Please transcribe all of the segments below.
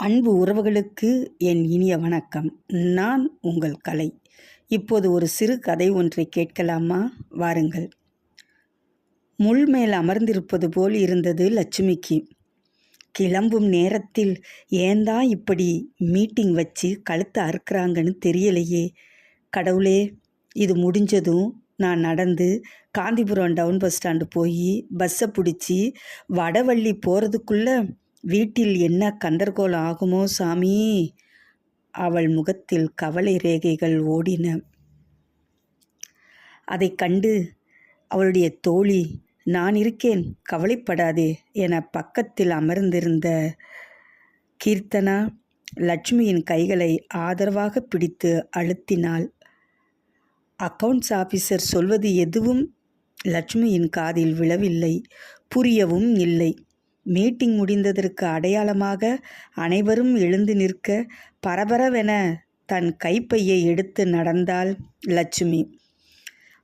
அன்பு உறவுகளுக்கு என் இனிய வணக்கம். நான் உங்கள் கலை. இப்போது ஒரு சிறு கதை ஒன்றை கேட்கலாமா? வாருங்கள். முள் மேல் அமர்ந்திருப்பது போல் இருந்தது லட்சுமிக்கு. கிளம்பும் நேரத்தில் ஏன்தான் இப்படி மீட்டிங் வச்சு கழுத்தை அறுக்குறாங்கன்னு தெரியலையே. கடவுளே, இது முடிஞ்சதும் நான் நடந்து காந்திபுரம் டவுன் பஸ் ஸ்டாண்டு போய் பஸ்ஸை பிடிச்சி வடவள்ளி போகிறதுக்குள்ள வீட்டில் என்ன கந்தர்கோலம் ஆகுமோ சாமி. அவள் முகத்தில் கவலை ரேகைகள் ஓடின. அதை கண்டு அவளுடைய தோழி, நான் இருக்கேன், கவலைப்படாதே என பக்கத்தில் அமர்ந்திருந்த கீர்த்தனா லட்சுமியின் கைகளை ஆதரவாக பிடித்து அழுத்தினாள். அக்கவுண்ட்ஸ் ஆஃபீஸர் சொல்வது எதுவும் லட்சுமியின் காதில் விழவில்லை, புரியவும் இல்லை. மீட்டிங் முடிந்ததற்கு அடையாளமாக அனைவரும் எழுந்து நிற்க பரபரவென தன் கைப்பையை எடுத்து நடந்தாள் லட்சுமி.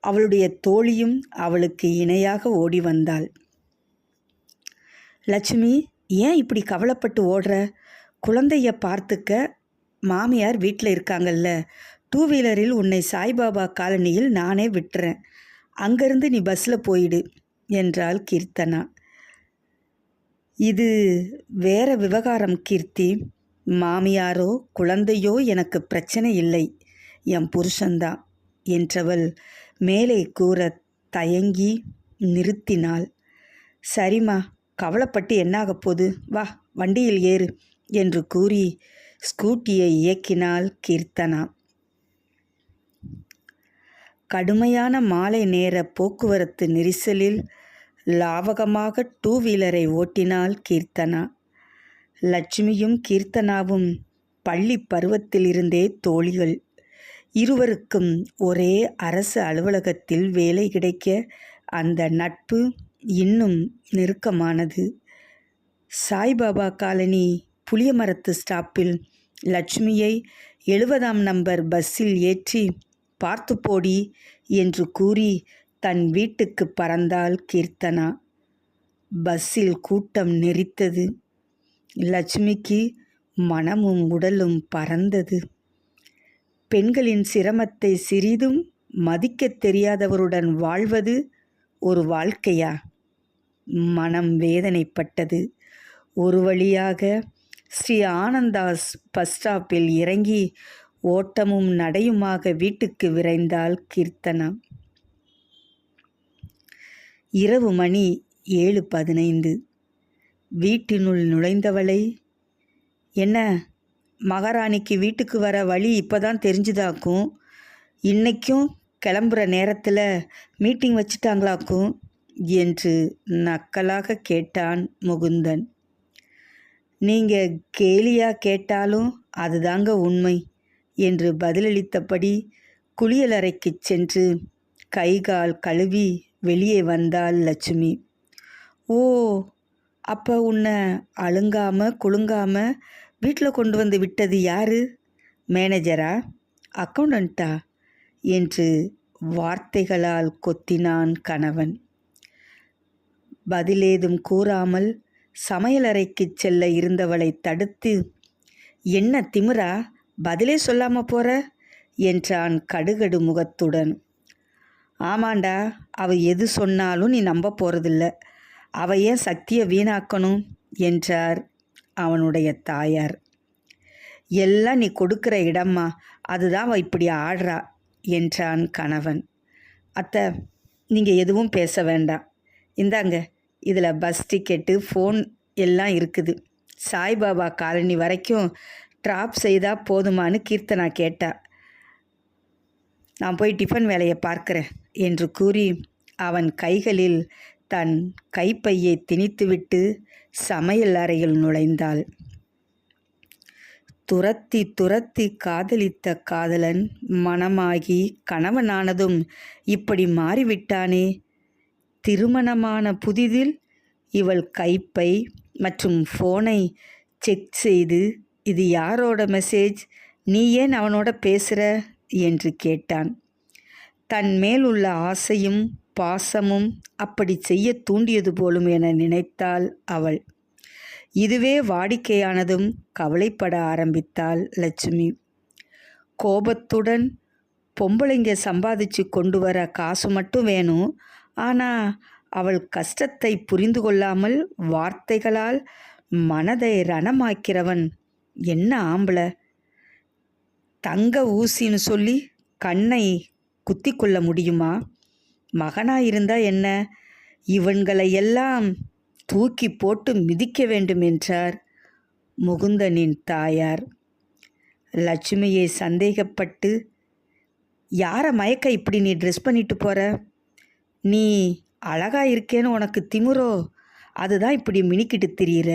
அவளுடைய தோழியும் அவளுக்கு இணையாக ஓடி வந்தாள். லட்சுமி, ஏன் இப்படி கவலைப்பட்டு ஓடுற? குழந்தைய பார்த்துக்க மாமியார் வீட்டில் இருக்காங்கல்ல. 2 வீலரில் உன்னை சாய்பாபா காலனியில் நானே விட்டுறேன். அங்கேருந்து நீ பஸ்ஸில் போயிடு என்றாள் கீர்த்தனா. இது வேற விவகாரம் கீர்த்தி. மாமியாரோ குழந்தையோ எனக்கு பிரச்சனை இல்லை, என் புருஷன்தான் என்றவள் மேலே கூற தயங்கி நிறுத்தினாள். சரிம்மா, கவலைப்பட்டு என்னாக போகுது, வா வண்டியில் ஏறு என்று கூறி ஸ்கூட்டியை இயக்கினாள் கீர்த்தனா. கடுமையான மாலை நேர போக்குவரத்து நெரிசலில் லாவகமாக 2 வீலரை ஓட்டினாள் கீர்த்தனா. லட்சுமியும் கீர்த்தனாவும் பள்ளி பருவத்திலிருந்தே தோழிகள். இருவருக்கும் ஒரே அரசு அலுவலகத்தில் வேலை கிடைக்க அந்த நட்பு இன்னும் நெருக்கமானது. சாய்பாபா காலனி புளியமரத்து ஸ்டாப்பில் லட்சுமியை 70ஆம் நம்பர் பஸ்ஸில் ஏற்றி பார்த்து போடி என்று கூறி தன் வீட்டுக்கு பறந்தாள் கீர்த்தனா. பஸ்ஸில் கூட்டம் நெரித்தது. லட்சுமிக்கு மனமும் உடலும் பறந்தது. பெண்களின் சிரமத்தை சிறிதும் மதிக்கத் தெரியாதவருடன் வாழ்வது ஒரு வாழ்க்கையா? மனம் வேதனைப்பட்டது. ஒரு வழியாக ஸ்ரீ ஆனந்தாஸ் பஸ் ஸ்டாப்பில் இறங்கி ஓட்டமும் நடையுமாக வீட்டுக்கு விரைந்தாள் கீர்த்தனா. இரவு மணி 7:15. வீட்டினுள் நுழைந்தவளை, என்ன மகாராணிக்கு வீட்டுக்கு வர வழி இப்போதான் தெரிஞ்சுதாக்கும், இன்னைக்கும் கிளம்புற நேரத்தில் மீட்டிங் வச்சிட்டாங்களாக்கும் என்று நக்கலாக கேட்டான் முகுந்தன். நீங்கள் கேலியாக கேட்டாலும் அதுதாங்க உண்மை என்று பதிலளித்தபடி குளியலறைக்கு சென்று கைகால் கழுவி வெளியே வந்தாள் லட்சுமி. ஓ, அப்போ உன்னை அழுங்காம குலுங்காம வீட்டில் கொண்டு வந்து விட்டது யாரு? மேனேஜரா, அக்கௌண்டண்ட்டா என்று வார்த்தைகளால் கொத்தினான் கணவன். பதிலேதும் கூறாமல் சமையலறைக்கு செல்ல இருந்தவளை தடுத்து, என்ன திமிரா, பதிலே சொல்லாமல் போற என்றான் கடுகடு முகத்துடன். ஆமாண்டா, அவள் எது சொன்னாலும் நீ நம்ப போகிறதில்ல, அவள் ஏன் சக்தியை வீணாக்கணும் என்றார் அவனுடைய தாயார். எல்லாம் நீ கொடுக்குற இடம்மா, அதுதான் அவள் இப்படி ஆடுறா என்றான் கணவன். அத்தை, நீங்கள் எதுவும் பேச வேண்டாம், இந்தாங்க இதில் பஸ் டிக்கெட்டு ஃபோன் எல்லாம் இருக்குது. சாய்பாபா காலனி வரைக்கும் ட்ராப் செய்தால் போதுமான்னு கீர்த்தனா கேட்டா. நான் போய் டிஃபன் வேலையை பார்க்குறேன் என்று கூறி அவன் கைகளில் தன் கைப்பையை திணித்துவிட்டு சமையல் அறையில் நுழைந்தாள். துரத்தி துரத்தி காதலித்த காதலன் மனமாகி கணவனானதும் இப்படி மாறிவிட்டானே. திருமணமான புதிதில் இவள் கைப்பை மற்றும் ஃபோனை செக் செய்து, இது யாரோட மெசேஜ், நீ ஏன் அவனோட பேசுகிற என்று கேட்டான். தன் மேல் உள்ள ஆசையும் பாசமும் அப்படி செய்ய தூண்டியது போலும் என நினைத்தாள் அவள். இதுவே வாடிக்கையானதும் கவலைப்பட ஆரம்பித்தாள் லட்சுமி. கோபத்துடன், பொம்பளைங்க சம்பாதிச்சு கொண்டு வர காசு மட்டும் வேணும், ஆனால் அவள் கஷ்டத்தை புரிந்து கொள்ளாமல் வார்த்தைகளால் மனதை ரணமாக்கிறவன் என்ன ஆம்பளை? தங்க ஊசின்னு சொல்லி கண்ணை குத்தி கொள்ள முடியுமா? மகனாயிருந்தா என்ன, இவன்களை எல்லாம் தூக்கி போட்டு மிதிக்க வேண்டும் என்றார் முகுந்தனின் தாயார். லட்சுமியை சந்தேகப்பட்டு, யாரை மயக்க இப்படி நீ ட்ரெஸ் பண்ணிட்டு போற? நீ அழகா இருக்கேன்னு உனக்கு திமிரோ? அதுதான் இப்படி மினிக்கிட்டு திரியிற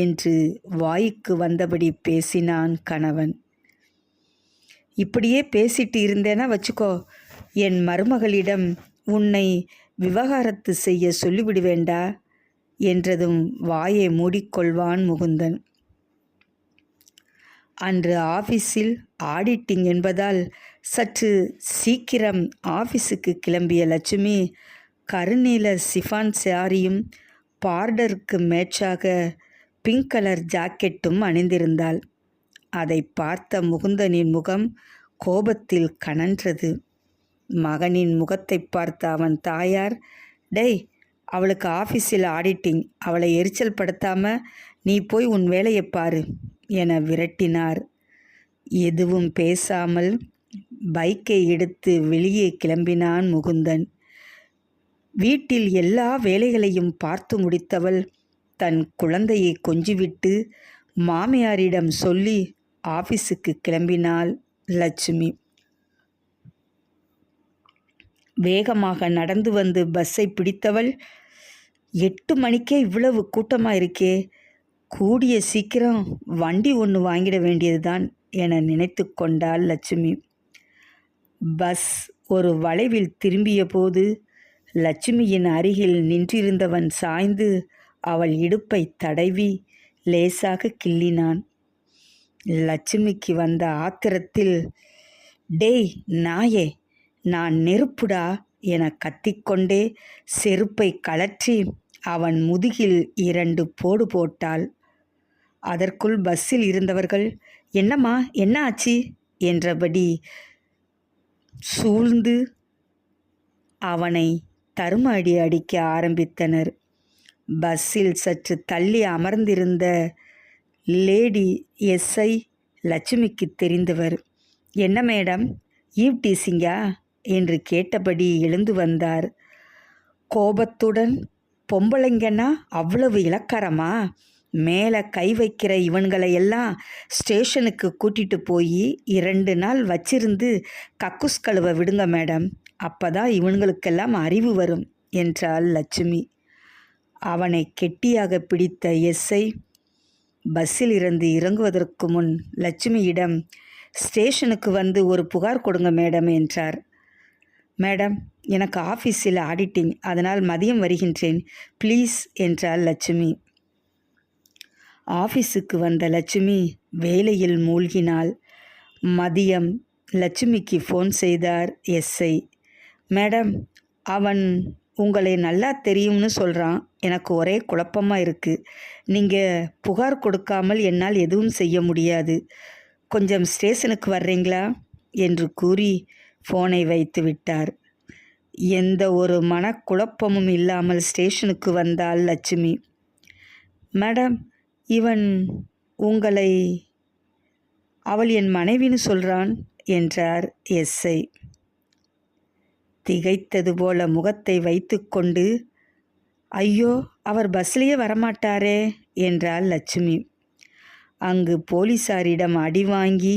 என்று வாய்க்கு வந்தபடி பேசினான் கணவன். இப்படியே பேசிட்டு இருந்தேன்னா வச்சுக்கோ, என் மருமகளிடம் உன்னை விவகாரத்து செய்ய சொல்லிவிடுவேண்டா என்றதும் வாயை மூடிக்கொள்வான் முகுந்தன். அன்று ஆஃபீஸில் ஆடிட்டிங் என்பதால் சற்று சீக்கிரம் ஆஃபீஸுக்கு கிளம்பிய லட்சுமி கருநீல சிஃபான் சாரியும் பார்டருக்கு மேட்சாக பிங்க் கலர் ஜாக்கெட்டும் அணிந்திருந்தாள். அதை பார்த்த முகுந்தனின் முகம் கோபத்தில் கனன்றது. மகனின் முகத்தை பார்த்த அவன் தாயார், டேய், அவளுக்கு ஆஃபீஸில் ஆடிட்டிங், அவளை எரிச்சல் படுத்தாம நீ போய் உன் வேலையை பாரு என விரட்டினார். எதுவும் பேசாமல் பைக்கை எடுத்து வெளியே கிளம்பினான் முகுந்தன். வீட்டில் எல்லா வேலைகளையும் பார்த்து முடித்தவள் தன் குழந்தையை கொஞ்சிவிட்டு மாமியாரிடம் சொல்லி ஆஃபீஸுக்கு கிளம்பினாள் லட்சுமி. வேகமாக நடந்து வந்து பஸ்ஸை பிடித்தவள், 8 மணிக்கே இவ்வளவு கூட்டமாக இருக்கே, கூடிய சீக்கிரம் வண்டி ஒன்று வாங்கிட வேண்டியதுதான் என நினைத்து கொண்டாள் லட்சுமி. பஸ் ஒரு வளைவில் திரும்பிய போது லட்சுமியின் அருகில் நின்றிருந்தவன் சாய்ந்து அவள் இடுப்பை தடவி லேசாக கிள்ளினான். லட்சுமிக்கு வந்த ஆத்திரத்தில், டேய் நாயே, நான் நெருப்புடா என கத்திக்கொண்டே செருப்பை கழற்றி அவன் முதுகில் 2 போடு போட்டாள். அதற்குள் பஸ்ஸில் இருந்தவர்கள், என்னம்மா, என்ன ஆச்சு என்றபடி சூழ்ந்து அவனை தரும அடி அடிக்க ஆரம்பித்தனர். பஸ்ஸில் சற்று தள்ளி அமர்ந்திருந்த லேடி எஸ்ஐ லட்சுமிக்கு தெரிந்தவர். என்ன மேடம், ஈவ் டீசிங்கா என்று கேட்டபடி எழுந்து வந்தார். கோபத்துடன், பொம்பளைங்கன்னா அவ்வளவு இலக்காரமா? மேலே கை வைக்கிற இவன்களை எல்லாம் ஸ்டேஷனுக்கு கூட்டிகிட்டு போய் 2 நாள் வச்சிருந்து கக்குஸ் கழுவ விடுங்க மேடம், அப்போதான் இவன்களுக்கெல்லாம் அறிவு வரும் என்றாள் லட்சுமி. அவனை கெட்டியாக பிடித்த எஸ்ஐ பஸ்ஸில் இருந்து இறங்குவதற்கு முன் லட்சுமியிடம், ஸ்டேஷனுக்கு வந்து ஒரு புகார் கொடுங்க மேடம் என்றார். மேடம், எனக்கு ஆஃபீஸில் ஆடிட்டிங், அதனால் மதியம் வருகின்றேன் ப்ளீஸ் என்றாள் லட்சுமி. ஆஃபீஸுக்கு வந்த லட்சுமி வேலையில் மூழ்கினாள். மதியம் லட்சுமிக்கு ஃபோன் செய்தார் எஸ்ஐ. மேடம், அவன் உங்களை நல்லா தெரியும்னு சொல்கிறான், எனக்கு ஒரே குழப்பமாக இருக்குது. நீங்கள் புகார் கொடுக்காமல் என்னால் எதுவும் செய்ய முடியாது, கொஞ்சம் ஸ்டேஷனுக்கு வர்றீங்களா என்று கூறி ஃபோனை வைத்து விட்டார். எந்த ஒரு மனக்குழப்பமும் இல்லாமல் ஸ்டேஷனுக்கு வந்தாள் லட்சுமி. மேடம், இவன் உங்களை, அவள் என் மனைவின்னு சொல்கிறான் என்றார் எஸ்ஐ. திகைத்தது போல முகத்தை வைத்து கொண்டு, ஐயோ, அவர் பஸ்லேயே வரமாட்டாரே என்றாள் லட்சுமி. அங்கு போலீசாரிடம் அடி வாங்கி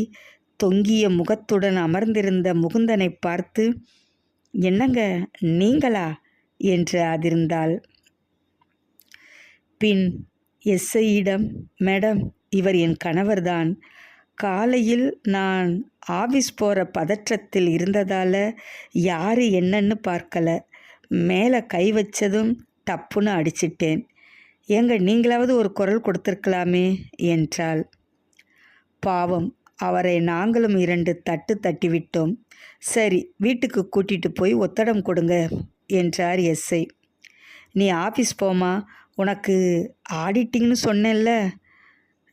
தொங்கிய முகத்துடன் அமர்ந்திருந்த முகுந்தனை பார்த்து, என்னங்க நீங்களா என்று அதிர்ந்தாள். பின் எஸ்ஐயிடம், மேடம், இவர் என் கணவர்தான். காலையில் நான் ஆஃபீஸ் போகிற பதற்றத்தில் இருந்ததால் யார் என்னன்னு பார்க்கல, மேலே கை வச்சதும் டப்புன்னு அடிச்சிட்டேன். ஏங்க நீங்களாவது ஒரு குரல் கொடுத்துருக்கலாமே என்றாள். பாவம், அவரை நாங்களும் 2 தட்டு தட்டிவிட்டோம். சரி, வீட்டுக்கு கூட்டிகிட்டு போய் ஒத்தடம் கொடுங்க என்றார் எஸ்ஐ. நீ ஆஃபீஸ் போமா, உனக்கு ஆடிட்டிங்னு சொன்னேன்ல,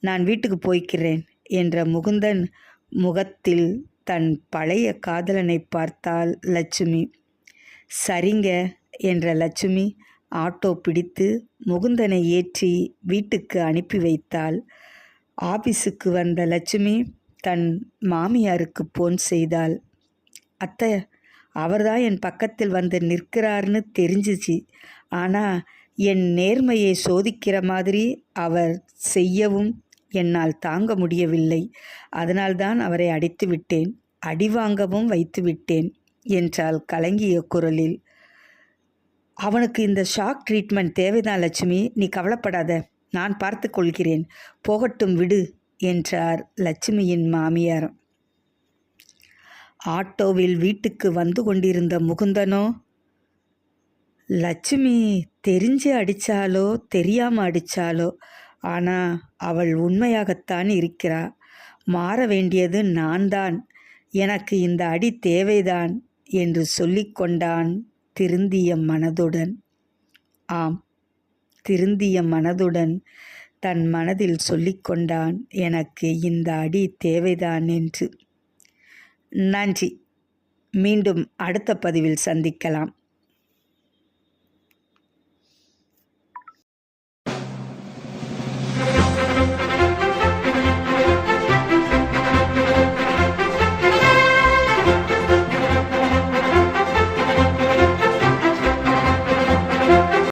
நான் வீட்டுக்கு போய்க்கிறேன் என்ற முகுந்தன் முகத்தில் தன் பழைய காதலனை பார்த்தாள் லட்சுமி. சரிங்க என்ற லட்சுமி ஆட்டோ பிடித்து முகுந்தனை ஏற்றி வீட்டுக்கு அனுப்பி வைத்தாள். ஆபீஸுக்கு வந்த லட்சுமி தன் மாமியாருக்கு போன் செய்தாள். அத்தை, அவர்தான் என் பக்கத்தில் வந்து நிற்கிறார்னு தெரிஞ்சிச்சு. ஆனால் என் நேர்மையை சோதிக்கிற மாதிரி அவர் செய்யவும் என்னால் தாங்க முடியவில்லை. அதனால்தான் அவரை அடித்து விட்டேன், அடி வாங்கவும் வைத்து விட்டேன் என்றாள் கலங்கிய குரலில். அவனுக்கு இந்த ஷாக் ட்ரீட்மெண்ட் தேவைதான் லட்சுமி, நீ கவலைப்படாத, நான் பார்த்து கொள்கிறேன், போகட்டும் விடு என்றார் லட்சுமியின் மாமியார். ஆட்டோவில் வீட்டுக்கு வந்து கொண்டிருந்த முகுந்தனோ, லட்சுமி தெரிஞ்சு அடித்தாலோ தெரியாமல் அடித்தாலோ, ஆனால் அவள் உண்மையாகத்தான் இருக்கிறா. மாற வேண்டியது நான் தான், எனக்கு இந்த அடி தேவைதான் என்று சொல்லிக்கொண்டான் திருந்திய மனதுடன். ஆம், திருந்திய மனதுடன் தன் மனதில் சொல்லிக்கொண்டான், எனக்கு இந்த அடி தேவைதான் என்று. நன்றி. மீண்டும் அடுத்த பதிவில் சந்திக்கலாம்.